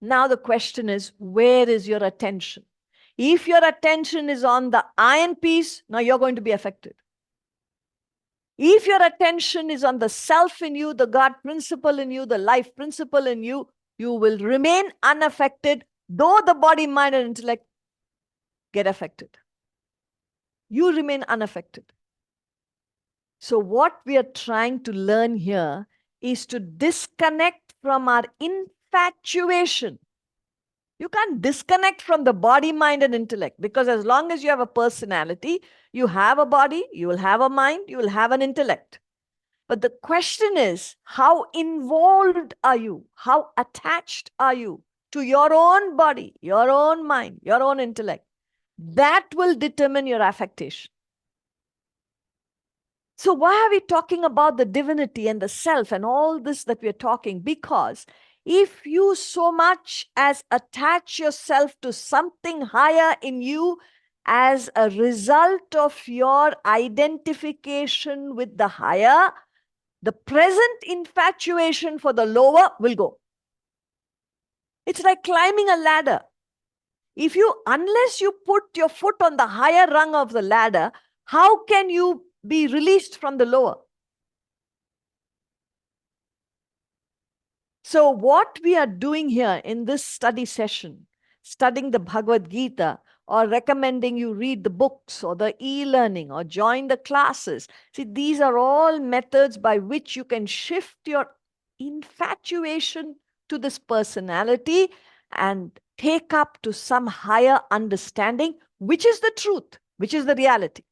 Now the question is, where is your attention? If your attention is on the iron piece, now you're going to be affected. If your attention is on the self in you, the God principle in you, the life principle in you, you will remain unaffected, though the body, mind, and intellect get affected. You remain unaffected. So what we are trying to learn here is to disconnect from our infatuation. You can't disconnect from the body, mind, and intellect, because as long as you have a personality, you have a body, you will have a mind, you will have an intellect. But the question is, how involved are you? How attached are you to your own body, your own mind, your own intellect? That will determine your affectation. So why are we talking about the divinity and the self and all this that we're talking? Because if you so much as attach yourself to something higher in you as a result of your identification with the higher, the present infatuation for the lower will go. It's like climbing a ladder. Unless you put your foot on the higher rung of the ladder, how can you be released from the lower? So what we are doing here in this study session, studying the Bhagavad Gita, or recommending you read the books or the e-learning or join the classes. See, these are all methods by which you can shift your infatuation to this personality and take up to some higher understanding, which is the truth, which is the reality.